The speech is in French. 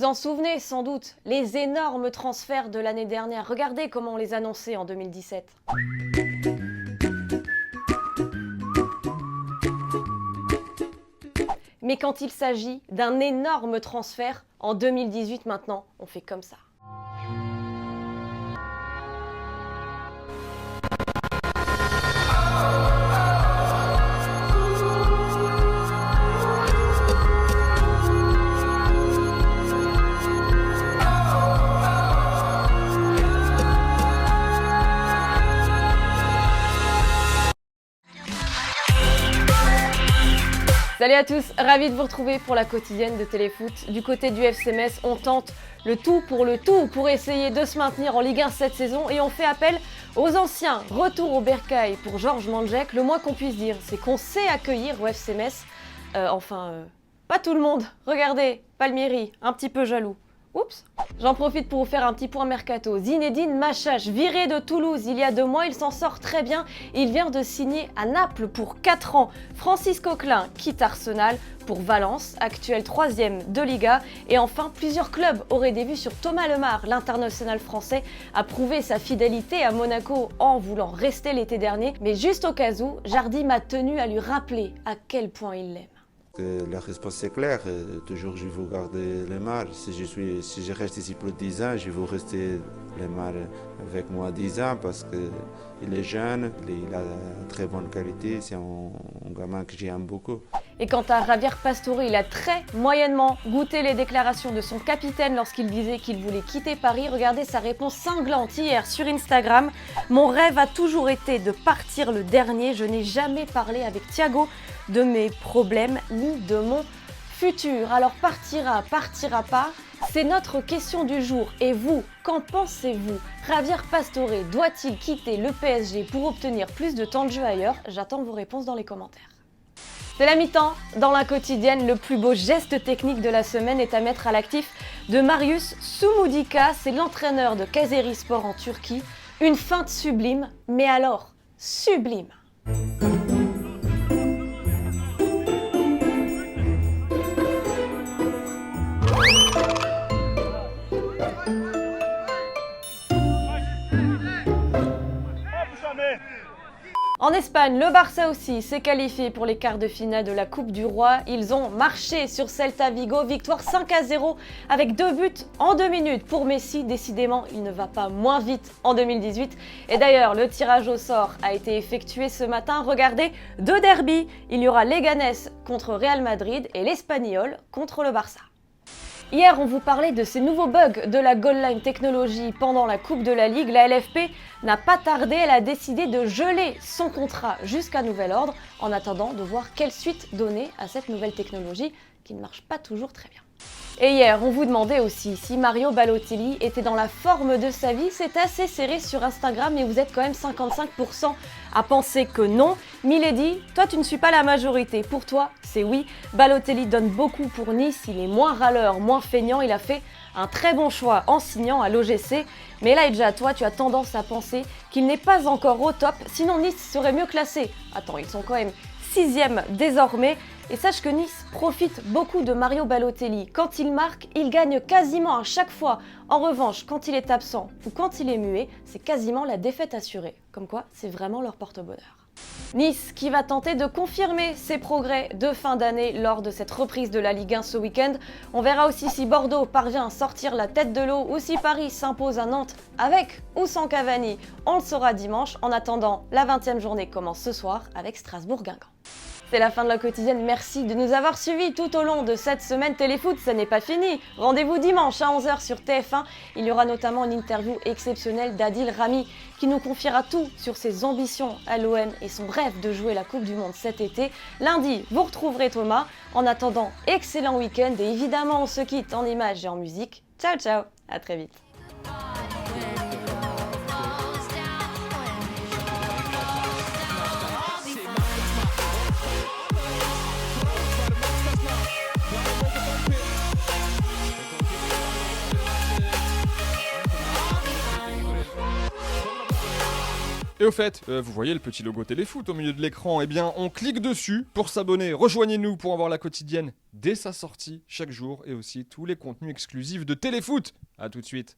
vous en souvenez sans doute, les énormes transferts de l'année dernière. Regardez comment on les annonçait en 2017. Mais quand il s'agit d'un énorme transfert, en 2018 maintenant, on fait comme ça. Salut à tous, ravi de vous retrouver pour la quotidienne de Téléfoot. Du côté du FC Metz, on tente le tout pour essayer de se maintenir en Ligue 1 cette saison et on fait appel aux anciens. Retour au bercail pour Georges Mandžek. Le moins qu'on puisse dire, c'est qu'on sait accueillir au FC Metz. Pas tout le monde. Regardez, Palmieri, un petit peu jaloux. Oups. J'en profite pour vous faire un petit point mercato. Zinedine Machache, viré de Toulouse il y a 2 mois, il s'en sort très bien. Il vient de signer à Naples pour 4 ans. Francis Coquelin quitte Arsenal pour Valence, actuel 3e de Liga. Et enfin, plusieurs clubs auraient des vues sur Thomas Lemar. L'international français a prouvé sa fidélité à Monaco en voulant rester l'été dernier. Mais juste au cas où, Jardim a tenu à lui rappeler à quel point il l'aime. La réponse est claire, toujours je veux garder Lemar. Si je reste ici pour 10 ans, je veux rester Lemar avec moi 10 ans parce qu'il est jeune, il a une très bonne qualité, c'est un gamin que j'aime beaucoup. Et quant à Javier Pastore, il a très moyennement goûté les déclarations de son capitaine lorsqu'il disait qu'il voulait quitter Paris. Regardez sa réponse cinglante hier sur Instagram. « Mon rêve a toujours été de partir le dernier. Je n'ai jamais parlé avec Thiago de mes problèmes ni de mon futur. » Alors partira pas, c'est notre question du jour. Et vous, qu'en pensez-vous? Javier Pastore doit-il quitter le PSG pour obtenir plus de temps de jeu ailleurs? J'attends vos réponses dans les commentaires. C'est la mi-temps. Dans la quotidienne, le plus beau geste technique de la semaine est à mettre à l'actif de Marius Sumudika. C'est l'entraîneur de Kayserispor en Turquie. Une feinte sublime, mais alors sublime. En Espagne, le Barça aussi s'est qualifié pour les quarts de finale de la Coupe du Roi. Ils ont marché sur Celta Vigo, victoire 5-0 avec 2 buts en 2 minutes. Pour Messi, décidément, il ne va pas moins vite en 2018. Et d'ailleurs, le tirage au sort a été effectué ce matin. Regardez, 2 derbys. Il y aura Leganés contre Real Madrid et l'Espagnol contre le Barça. Hier, on vous parlait de ces nouveaux bugs de la goal line technologie pendant la Coupe de la Ligue. La LFP n'a pas tardé, elle a décidé de geler son contrat jusqu'à nouvel ordre en attendant de voir quelle suite donner à cette nouvelle technologie qui ne marche pas toujours très bien. Et hier, on vous demandait aussi si Mario Balotelli était dans la forme de sa vie. C'est assez serré sur Instagram, mais vous êtes quand même 55% à penser que non. Milady, toi tu ne suis pas la majorité. Pour toi, c'est oui. Balotelli donne beaucoup pour Nice, il est moins râleur, moins feignant. Il a fait un très bon choix en signant à l'OGC. Mais là, Edja, toi, tu as tendance à penser qu'il n'est pas encore au top, sinon Nice serait mieux classé. Attends, ils sont quand même 6e désormais. Et sache que Nice profite beaucoup de Mario Balotelli. Quand il marque, il gagne quasiment à chaque fois. En revanche, quand il est absent ou quand il est muet, c'est quasiment la défaite assurée. Comme quoi, c'est vraiment leur porte-bonheur. Nice qui va tenter de confirmer ses progrès de fin d'année lors de cette reprise de la Ligue 1 ce week-end. On verra aussi si Bordeaux parvient à sortir la tête de l'eau ou si Paris s'impose à Nantes avec ou sans Cavani. On le saura dimanche. En attendant, la 20e journée commence ce soir avec Strasbourg-Guingamp. C'est la fin de la quotidienne, merci de nous avoir suivis tout au long de cette semaine Téléfoot, ça n'est pas fini. Rendez-vous dimanche à 11h sur TF1, il y aura notamment une interview exceptionnelle d'Adil Rami qui nous confiera tout sur ses ambitions à l'OM et son rêve de jouer la Coupe du Monde cet été. Lundi, vous retrouverez Thomas. En attendant, excellent week-end et évidemment on se quitte en images et en musique. Ciao ciao, à très vite. Et au fait, vous voyez le petit logo Téléfoot au milieu de l'écran, eh bien on clique dessus pour s'abonner. Rejoignez-nous pour avoir la quotidienne dès sa sortie chaque jour et aussi tous les contenus exclusifs de Téléfoot. A tout de suite.